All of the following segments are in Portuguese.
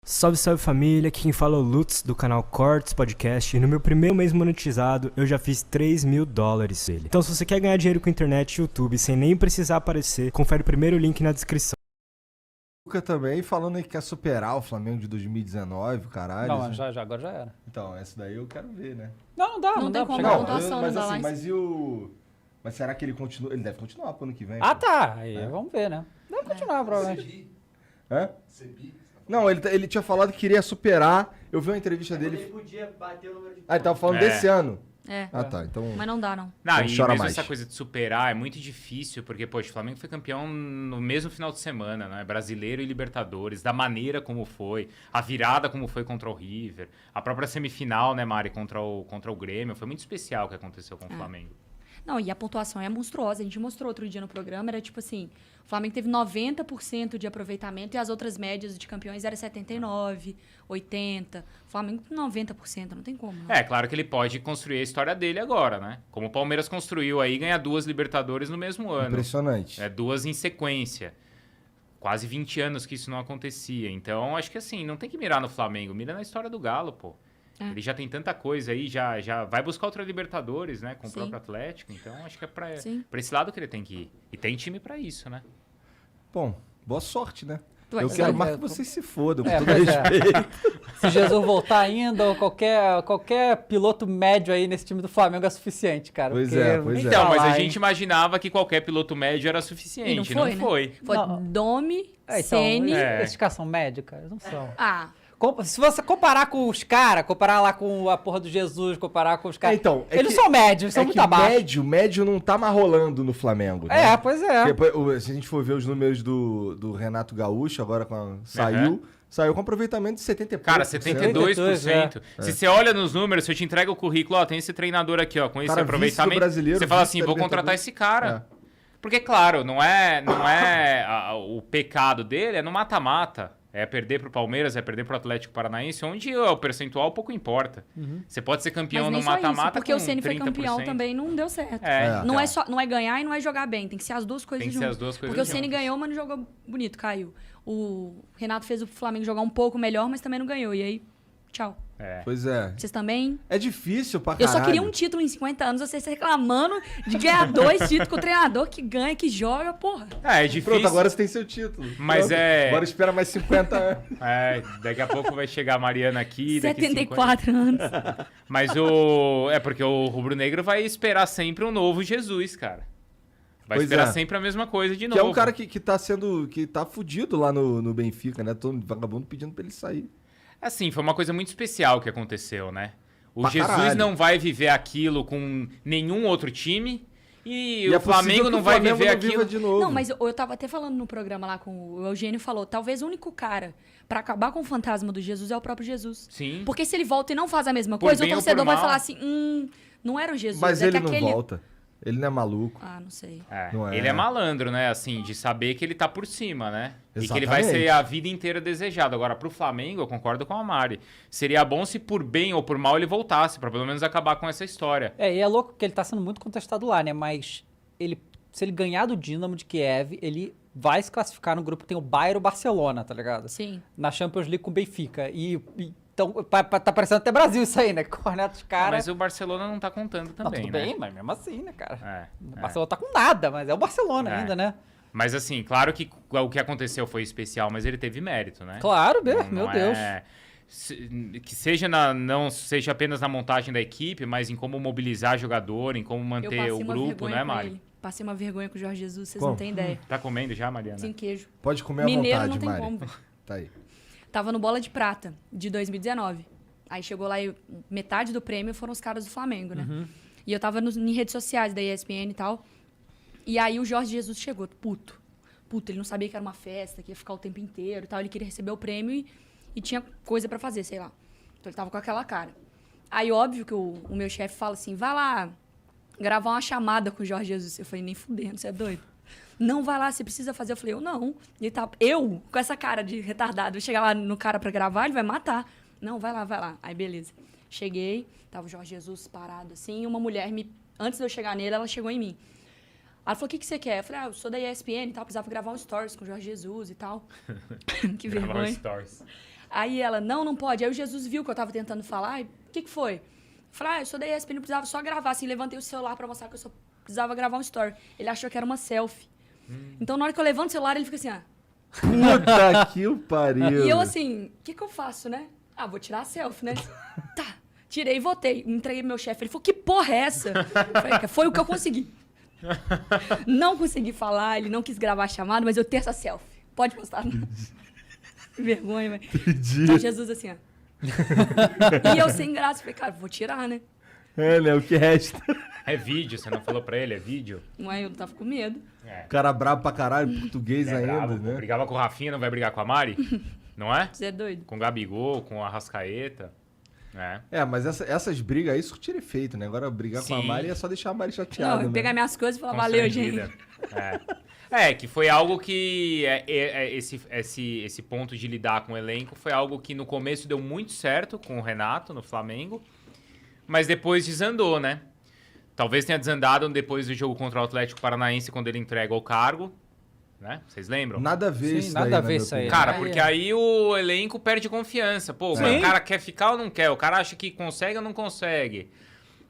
Salve, salve família, aqui quem fala é o Lutz do canal Cortes Podcast e no meu primeiro mês monetizado eu já fiz $3.000 dele. Então se você quer ganhar dinheiro com internet e YouTube sem nem precisar aparecer, confere o primeiro link na descrição. Luca também falando aí que quer superar o Flamengo de 2019, caralho. Não, agora já era. Então, essa daí eu quero ver, né? Não dá, não dá pra tem como, chegar a lá. pontuação mas não dá assim, mais. mas e o... Mas será que ele continua? Ele deve continuar pro ano que vem. Ah, pô. tá. Aí vamos ver, né? Deve continuar, provavelmente. Hã? Não, ele tinha falado que queria superar. Eu vi uma entrevista dele. Ele podia bater o número de... Ah, ele tava falando desse ano. É. Ah, tá. Então. Mas não dá, não. Não, Não e chora mesmo mais. essa coisa de superar é muito difícil, porque, poxa, o Flamengo foi campeão no mesmo final de semana, né? Brasileiro e Libertadores, da maneira como foi, a virada como foi contra o River, a própria semifinal, né, Mari, contra o Grêmio, foi muito especial o que aconteceu com o Flamengo. Não, e a pontuação é monstruosa. A gente mostrou outro dia no programa, era tipo assim, o Flamengo teve 90% de aproveitamento e as outras médias de campeões eram 79%, 80%. O Flamengo com 90%, não tem como. Né? É, claro que ele pode construir a história dele agora, né? Como o Palmeiras construiu aí, ganhar 2 Libertadores no mesmo ano. Impressionante. 2 em sequência. Quase 20 anos que isso não acontecia. Então, acho que assim, não tem que mirar no Flamengo, mira na história do Galo, pô. É. Ele já tem tanta coisa aí, já vai buscar outra Libertadores, né? Com o Sim. próprio Atlético. Então, acho que é pra Sim. esse lado que ele tem que ir. E tem time pra isso, né? Bom, boa sorte, né? Ué, Eu sim. quero mais que vocês se fodam, com todo pois é. respeito. Se Jesus voltar ainda, ou qualquer piloto médio aí nesse time do Flamengo é suficiente, cara. Pois porque é, pois é. Então, mas falar, a hein? gente imaginava que qualquer piloto médio era E suficiente. não Não foi, né? Foi Não. Domi, Então, Ceni... esses caras são médios, cara? Não são. Ah, Se você comparar com os caras, comparar lá com a porra do Jesus, comparar com os caras... Então, é eles que- são médios, são É muito que abaixo. médio não tá mais rolando no Flamengo, né? É, pois é. Porque, se a gente for ver os números do Renato Gaúcho, agora saiu com aproveitamento de 70 e Cara, poucos, 72%. Se você olha nos números, se eu te entrego o currículo, ó, tem esse treinador aqui, ó, com esse Cara, aproveitamento, vice do brasileiro, você fala vice assim, da vou contratar Libertadores. esse cara. Porque, claro, não é o pecado dele, é no mata-mata. É perder pro Palmeiras, é perder pro Atlético Paranaense, onde o percentual pouco importa. Você pode ser campeão mas no nem só isso, mata-mata porque com o Ceni foi 30%. campeão também, não deu certo. É, Não, então. não é ganhar e não é jogar bem, tem que ser as duas coisas Tem que ser juntas. as duas coisas Porque o Ceni juntas. ganhou, mas não jogou bonito, caiu. O Renato fez o Flamengo jogar um pouco melhor, mas também não ganhou. E aí, tchau. É. Pois é. Vocês também? É difícil pra Eu caralho. só queria um título em 50 anos, vocês reclamando de ganhar 2 títulos com o treinador que ganha, que joga, porra. É difícil. Pronto, agora você tem seu título. Mas Pronto. é- Agora espera mais 50 anos. Daqui a pouco vai chegar a Mariana aqui. Daqui 74 anos. Mas porque o rubro-negro vai esperar sempre um novo Jesus, cara. Vai Pois esperar é. sempre a mesma coisa de Que novo. é um cara que tá fudido lá no Benfica, né? Todo vagabundo pedindo pra ele sair. Assim, foi uma coisa muito especial que aconteceu, né? O Pra Jesus caralho. não vai viver aquilo com nenhum outro time e é o possível Flamengo que não o vai Flamengo viver não viva aquilo. de novo. Não, mas eu tava até falando no programa lá com o Eugênio, falou, talvez o único cara pra acabar com o fantasma do Jesus é o próprio Jesus. Sim. Porque se ele volta e não faz a mesma Por coisa, o bem ou torcedor por vai mal. falar assim, não era o Jesus, Mas é ele que não aquele... volta. Ele não é maluco. Ah, não sei. Não é. Ele é malandro, né? Assim, de saber que ele tá por cima, né? E que ele vai Exatamente. ser a vida inteira desejado. Agora, pro Flamengo, eu concordo com a Mari. Seria bom se por bem ou por mal ele voltasse, pra pelo menos acabar com essa história. E é louco que ele tá sendo muito contestado lá, né? Mas se ele ganhar do Dinamo de Kiev, ele vai se classificar no grupo que tem o Bayern e o Barcelona, tá ligado? Sim. Na Champions League com o Benfica. Então, tá parecendo até Brasil isso aí, né? Corneta os caras. Mas o Barcelona não tá contando Não, também, tudo né? bem, mas mesmo assim, né, cara? O É. Barcelona tá com nada, mas é o Barcelona ainda, né? Mas assim, claro que o que aconteceu foi especial, mas ele teve mérito, né? Claro, Não- meu não Deus. Que seja não seja apenas na montagem da equipe, mas em como mobilizar jogador, em como Eu manter passei o uma grupo, vergonha né, com Mari? ele. Passei uma vergonha com o Jorge Jesus, vocês Como? não têm ideia. Tá comendo já, Mariana? Sem queijo. Pode comer à Mineiro vontade, não tem Mari. como, velho. Tá aí. Tava no Bola de Prata, de 2019. Aí chegou lá e metade do prêmio foram os caras do Flamengo, né? E eu tava em redes sociais da ESPN e tal. E aí o Jorge Jesus chegou, puto. Puto, ele não sabia que era uma festa, que ia ficar o tempo inteiro e tal. Ele queria receber o prêmio e tinha coisa pra fazer, sei lá. Então ele tava com aquela cara. Aí, óbvio que o meu chefe fala assim, vai lá gravar uma chamada com o Jorge Jesus. Eu falei, nem fudendo, você é doido? Não, vai lá, você precisa fazer. Eu falei, eu não. Ele tá, eu, com essa cara de retardado, eu chegar lá no cara pra gravar, ele vai matar. Não, vai lá, vai lá. Aí, beleza. Cheguei, tava o Jorge Jesus parado assim, e uma mulher, antes de eu chegar nele, ela chegou em mim. Ela falou, o que você quer? Eu falei, eu sou da ESPN e tal, precisava gravar um stories com o Jorge Jesus e tal. Que Gravar um vergonha. stories. Aí ela, não pode. Aí o Jesus viu que eu tava tentando falar. O que foi? Eu falei, eu sou da ESPN, não precisava só gravar. Assim, levantei o celular pra mostrar que eu só precisava gravar um story. Ele achou que era uma selfie. Então, na hora que eu levanto o celular, ele fica assim, Puta que o pariu. E eu assim, o que eu faço, né? Vou tirar a selfie, né? Tá, tirei e voltei. Entreguei pro meu chefe. Ele falou, que porra é essa? Eu falei, foi o que eu consegui. Não consegui falar, ele não quis gravar a chamada, mas eu tenho essa selfie. Pode postar. Que vergonha, velho. Então, Jesus assim, E eu sem graça, falei, cara, vou tirar, né? Né? O que resta. É vídeo, você não falou pra ele, é vídeo? Mas eu tava com medo. O cara brabo pra caralho, português ainda, bravo, né? Brigava com o Rafinha, não vai brigar com a Mari? Não é? Você é doido? Com o Gabigol, com a Arrascaeta. Mas essas brigas aí surtiram efeito, né? Agora brigar com a Sim. Mari é só deixar a Mari chateada. Não, eu né? pegar minhas coisas e falar, valeu, gente. Que foi algo que... Esse ponto de lidar com o elenco foi algo que no começo deu muito certo com o Renato no Flamengo, mas depois desandou, né? Talvez tenha desandado depois do jogo contra o Atlético Paranaense, quando ele entrega o cargo, né? Vocês lembram? Nada a ver Sim, isso nada daí, a na ver minha isso aí. opinião. Cara, Aí porque é. aí o elenco perde confiança. Pô, Sim. o cara quer ficar ou não quer? O cara acha que consegue ou não consegue?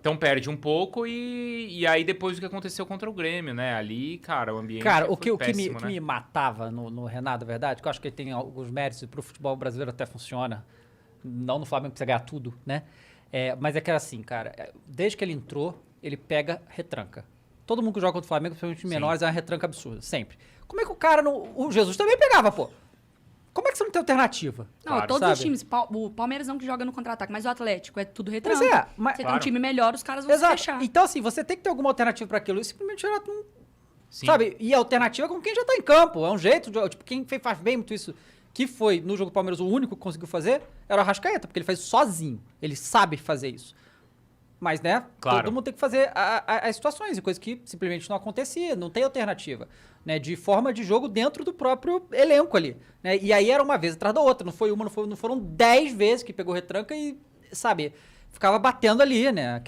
Então perde um pouco e aí depois o que aconteceu contra o Grêmio, né? Ali, cara, o ambiente Cara, foi o que péssimo, me né? matava no Renato, na verdade, que eu acho que ele tem alguns méritos e pro futebol brasileiro até funciona. Não no Flamengo precisa ganhar tudo, né? Mas é que era assim, cara, desde que ele entrou, ele pega retranca. Todo mundo que joga contra o Flamengo, principalmente menores, é uma retranca absurda, sempre. Como é que o cara, o Jesus também pegava, pô? Como é que você não tem alternativa? Não, Claro, todos sabe? os times. O Palmeiras não que joga no contra-ataque, mas o Atlético é tudo retranca. Pois é, mas... Você tem Claro. um time melhor, os caras vão se Exato. fechar. Então, assim, você tem que ter alguma alternativa pra aquilo. E simplesmente o Renato não... Sim. Sabe? E a alternativa é com quem já tá em campo. É um jeito de... Tipo, quem faz bem muito isso, que foi no jogo do Palmeiras o único que conseguiu fazer, era o Arrascaeta, porque ele faz sozinho. Ele sabe fazer isso. Mas, né? Claro. Todo mundo tem que fazer as situações, e coisa que simplesmente não acontecia, não tem alternativa, né? De forma de jogo dentro do próprio elenco ali, né? E aí era uma vez atrás da outra, não foi uma, não foram 10 vezes que pegou retranca e, sabe, ficava batendo ali, né?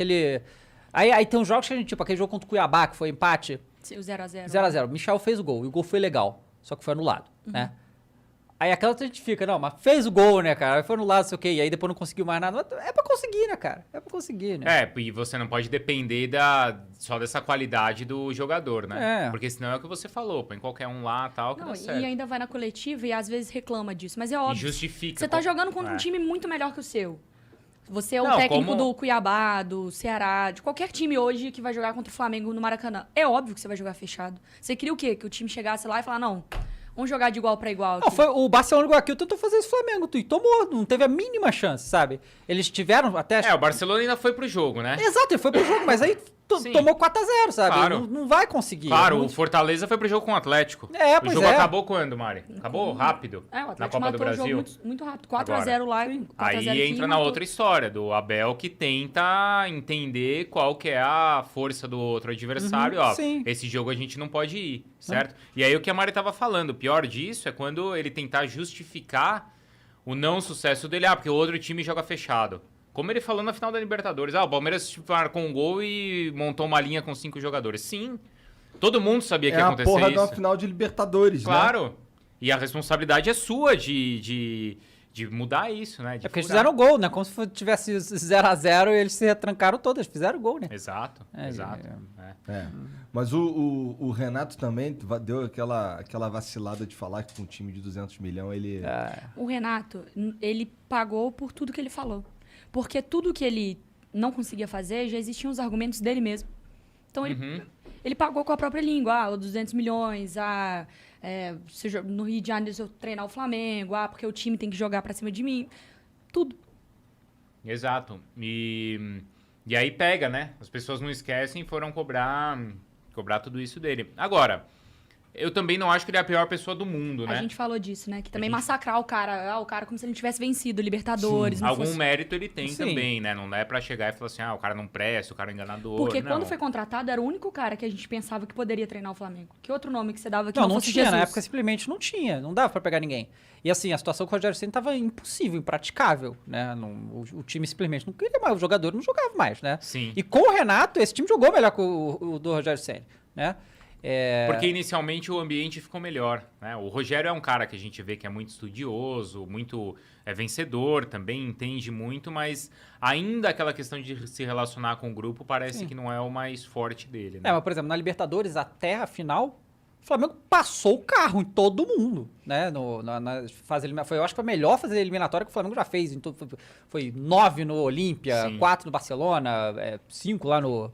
Aí tem uns jogos que a gente, tipo, aquele jogo contra o Cuiabá, que foi empate, O 0x0. 0x0. Michel fez o gol, e o gol foi legal, só que foi anulado, né? Aí aquela a gente fica, não, mas fez o gol, né, cara? Foi anulado, não sei o quê, e aí depois não conseguiu mais nada. É pra conseguir, né, cara? É pra conseguir, né? E você não pode depender só dessa qualidade do jogador, né? É. Porque senão é o que você falou, põe qualquer um lá tal, que Não, dá e certo. ainda vai na coletiva e às vezes reclama disso. Mas é E óbvio. justifica. Você tá jogando contra um time muito melhor que o seu. Você é o Não, técnico como- do Cuiabá, do Ceará, de qualquer time hoje que vai jogar contra o Flamengo no Maracanã. É óbvio que você vai jogar fechado. Você queria o quê? Que o time chegasse lá e falasse, não, vamos jogar de igual pra igual Não, aqui. foi o Barcelona igual aqui, tentou fazer isso no Flamengo, e tomou, não teve a mínima chance, sabe? Eles tiveram até... O Barcelona ainda foi pro jogo, né? Exato, ele foi pro jogo, mas aí Sim. tomou 4x0, sabe? Claro. Não vai conseguir. Claro, É o muito- Fortaleza foi pro jogo com o Atlético. É, O pois jogo é. acabou quando, Mari? Acabou rápido. O Na Atlético Copa do matou o jogo Brasil. muito rápido. 4x0 lá. 4x0 Aí aqui, entra na matou. outra história, do Abel que tenta entender qual que é a força do outro adversário. Ó, sim. esse jogo a gente não pode ir, certo? E aí o que a Mari tava falando, o pior disso é quando ele tentar justificar o não sucesso dele. Porque o outro time joga fechado. Como ele falou na final da Libertadores. O Palmeiras marcou um gol e montou uma linha com 5 jogadores. Sim, todo mundo sabia que É ia a acontecer porra de isso. uma final de Libertadores, né? Claro. E a responsabilidade é sua de mudar isso, né? De É porque eles furar. fizeram gol, né? Como se tivesse 0x0 e eles se retrancaram todos, eles fizeram gol, né? Exato, É, exato. É. É. Mas o Renato também deu aquela vacilada de falar que com um time de 200 milhões ele... O Renato, ele pagou por tudo que ele falou. Porque tudo que ele não conseguia fazer, já existiam os argumentos dele mesmo. Então ele pagou com a própria língua. Os 200 milhões, no Rio de Janeiro eu treinar o Flamengo, porque o time tem que jogar pra cima de mim. Tudo. Exato. E aí pega, né? As pessoas não esquecem e foram cobrar tudo isso dele. Agora, eu também não acho que ele é a pior pessoa do mundo, né? A gente falou disso, né? Que também gente- massacrar o cara como se ele tivesse vencido Libertadores. não Algum fosse- mérito ele tem Sim. também, né? Não é pra chegar e falar assim, o cara não presta, o cara é enganador. Porque não. quando foi contratado, era o único cara que a gente pensava que poderia treinar o Flamengo. Que outro nome que você dava que Não, não, não fosse tinha, Jesus? na época simplesmente não tinha, não dava pra pegar ninguém. E assim, a situação com o Rogério Ceni tava impossível, impraticável, né? O time simplesmente não queria mais, o jogador não jogava mais, né? Sim. E com o Renato, esse time jogou melhor que o do Rogério Ceni, né? Porque inicialmente o ambiente ficou melhor, né? O Rogério é um cara que a gente vê que é muito estudioso, muito vencedor, também entende muito, mas ainda aquela questão de se relacionar com o grupo parece que não é o mais forte dele, né? Mas, por exemplo, na Libertadores, até a final, o Flamengo passou o carro em todo mundo, né? Na fase eliminatória. Eu acho que foi a melhor fase eliminatória que o Flamengo já fez. Foi 9 no Olímpia, 4 no Barcelona, 5 lá no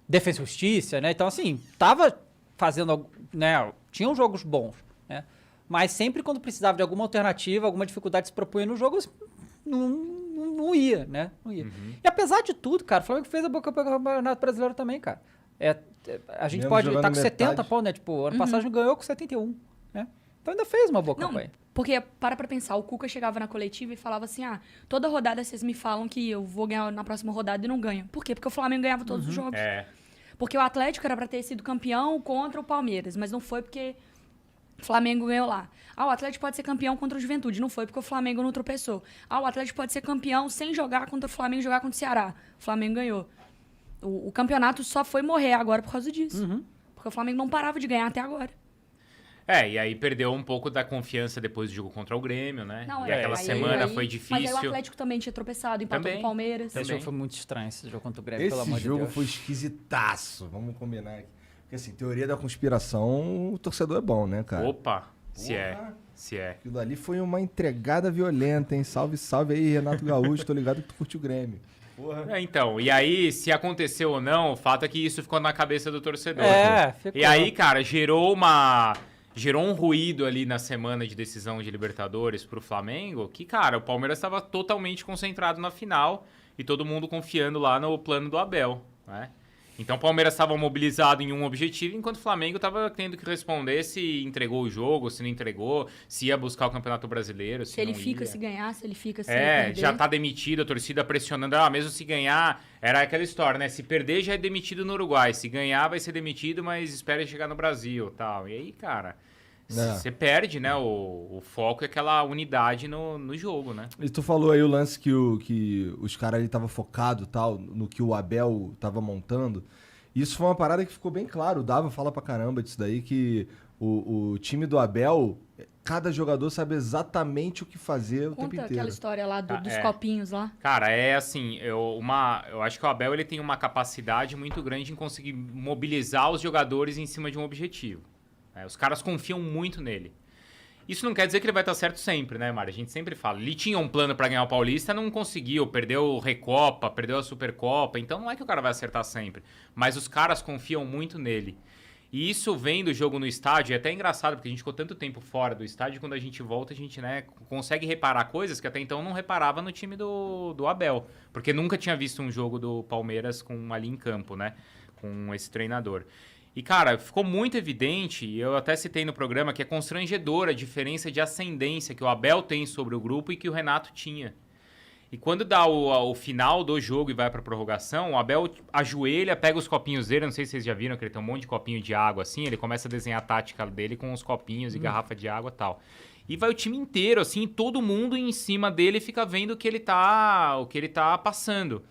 Defensa e Justiça, né? Então, assim, tava fazendo, né? Tinham jogos bons, né? Mas sempre quando precisava de alguma alternativa, alguma dificuldade se propunha no jogo, não ia, né? Não ia. E apesar de tudo, cara, o Flamengo fez a boa campanha do Campeonato Brasileiro também, cara. A gente Mesmo pode estar com jogando 70 metade. pau, né? Tipo, ano passado a gente ganhou com 71, né? Então ainda fez uma boa campanha. Porque, pra pensar, o Cuca chegava na coletiva e falava assim, toda rodada vocês me falam que eu vou ganhar na próxima rodada e não ganho. Por quê? Porque o Flamengo ganhava todos os jogos. Porque o Atlético era pra ter sido campeão contra o Palmeiras, mas não foi porque o Flamengo ganhou lá. O Atlético pode ser campeão contra o Juventude, não foi porque o Flamengo não tropeçou. O Atlético pode ser campeão sem jogar contra o Flamengo, jogar contra o Ceará. O Flamengo ganhou. O campeonato só foi morrer agora por causa disso. Porque o Flamengo não parava de ganhar até agora. E aí perdeu um pouco da confiança depois do jogo contra o Grêmio, né? Não, e aquela semana foi Mas aí difícil. o Atlético também tinha tropeçado, empatou com o Palmeiras. Esse jogo foi muito estranho, esse jogo contra o Grêmio, pelo amor Esse de jogo Deus. foi esquisitaço, vamos combinar aqui. Porque assim, teoria da conspiração, o torcedor é bom, né, cara? Opa, se é. Aquilo ali foi uma entregada violenta, hein? Salve, salve aí, Renato Gaúcho, tô ligado que tu curte o Grêmio. Porra. Então, e aí, se aconteceu ou não, o fato é que isso ficou na cabeça do torcedor. Ficou. E aí, cara, gerou um ruído ali na semana de decisão de Libertadores pro Flamengo, que, cara, o Palmeiras estava totalmente concentrado na final e todo mundo confiando lá no plano do Abel, né? Então o Palmeiras estava mobilizado em um objetivo, enquanto o Flamengo estava tendo que responder se entregou o jogo, se não entregou, se ia buscar o Campeonato Brasileiro, se ele não fica, ia. se ganhar, se ele fica, se ele perder. Já tá demitido, a torcida pressionando, mesmo se ganhar, era aquela história, né? Se perder já é demitido no Uruguai, se ganhar vai ser demitido, mas espera chegar no Brasil, tal. E aí, cara, você perde, né, o foco e aquela unidade no jogo, né? E tu falou aí o lance que os caras ali estavam focados tal, no que o Abel tava montando. Isso foi uma parada que ficou bem claro. O Dava fala pra caramba disso daí, que o time do Abel, cada jogador sabe exatamente o que fazer o tempo inteiro. Conta aquela história lá dos copinhos lá. Cara, é assim, eu acho que o Abel ele tem uma capacidade muito grande em conseguir mobilizar os jogadores em cima de um objetivo. Os caras confiam muito nele. Isso não quer dizer que ele vai estar certo sempre, né, Mário? A gente sempre fala. Ele tinha um plano pra ganhar o Paulista, não conseguiu. Perdeu o Recopa, perdeu a Supercopa. Então não é que o cara vai acertar sempre. Mas os caras confiam muito nele. E isso vem do jogo no estádio. É até engraçado, porque a gente ficou tanto tempo fora do estádio. Quando a gente volta, a gente, né, consegue reparar coisas que até então não reparava no time do Abel. Porque nunca tinha visto um jogo do Palmeiras ali em campo, né? Com esse treinador. E, cara, ficou muito evidente, e eu até citei no programa, que é constrangedora a diferença de ascendência que o Abel tem sobre o grupo e que o Renato tinha. E quando dá o final do jogo e vai pra prorrogação, o Abel ajoelha, pega os copinhos dele, não sei se vocês já viram que ele tem um monte de copinho de água assim, ele começa a desenhar a tática dele com os copinhos e garrafa de água e tal. E vai o time inteiro, assim, todo mundo em cima dele fica vendo o que ele tá passando.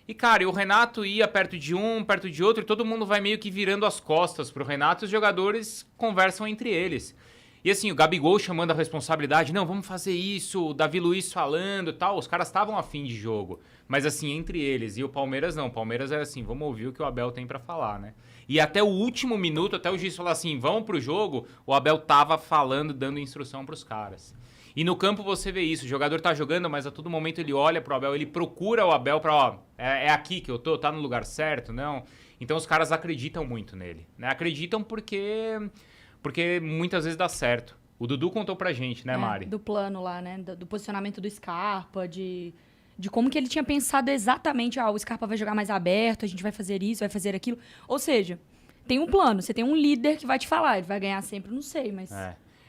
E, cara, e o Renato ia perto de um, perto de outro, e todo mundo vai meio que virando as costas pro Renato e os jogadores conversam entre eles. E assim, o Gabigol chamando a responsabilidade, não, vamos fazer isso, o Davi Luiz falando e tal, os caras estavam afim de jogo. Mas assim, entre eles, e o Palmeiras não, o Palmeiras era assim, vamos ouvir o que o Abel tem pra falar, né? E até o último minuto, até o juiz falar assim, vamos pro jogo, o Abel tava falando, dando instrução pros caras. E no campo você vê isso, o jogador tá jogando, mas a todo momento ele olha pro Abel, ele procura o Abel pra, é aqui que eu tô, tá no lugar certo, não? Então os caras acreditam muito nele, né? Acreditam porque muitas vezes dá certo. O Dudu contou pra gente, né, Mari? Do plano lá, né? Do posicionamento do Scarpa, de como que ele tinha pensado exatamente, o Scarpa vai jogar mais aberto, a gente vai fazer isso, vai fazer aquilo. Ou seja, tem um plano, você tem um líder que vai te falar, ele vai ganhar sempre, não sei, mas...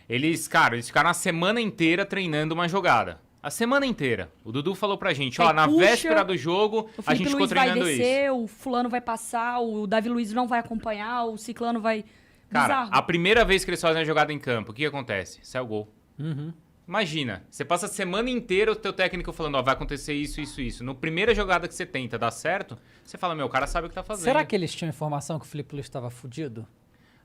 Eles ficaram a semana inteira treinando uma jogada. A semana inteira. O Dudu falou pra gente, na véspera do jogo, a gente ficou treinando vai descer, o fulano vai passar, o Davi Luiz não vai acompanhar, o ciclano vai... Cara, Bizarro. a primeira vez que eles fazem a jogada em campo, o que acontece? Sai o gol. Imagina, você passa a semana inteira o teu técnico falando, vai acontecer isso, isso, isso. No primeira jogada que você tenta dar certo, você fala, o cara sabe o que tá fazendo. Será que eles tinham informação que o Felipe Luiz estava fudido?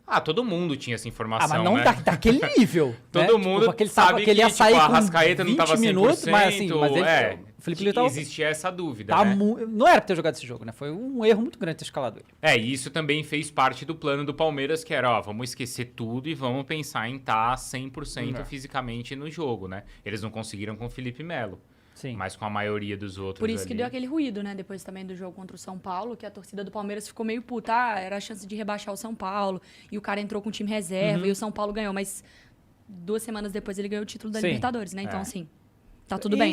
Ah, todo mundo tinha essa informação, mas não né? daquele nível. Todo né? mundo Porque ele sabe que ele ia sair tipo, a com Arrascaeta não 20 tava 100%, minutos, mas ele, o Felipe Luiz existia essa dúvida, tá né? não era pra ter jogado esse jogo, né? Foi um erro muito grande ter escalado ele. E isso também fez parte do plano do Palmeiras, que era, vamos esquecer tudo e vamos pensar em estar 100% fisicamente no jogo, né? Eles não conseguiram com o Felipe Melo. Sim. Mas com a maioria dos outros Por isso que ali. deu aquele ruído, né? Depois também do jogo contra o São Paulo, que a torcida do Palmeiras ficou meio puta. Ah, era a chance de rebaixar o São Paulo. E o cara entrou com o time reserva e o São Paulo ganhou. Mas 2 semanas depois ele ganhou o título da Sim. Libertadores, né? Então, assim, tá tudo bem.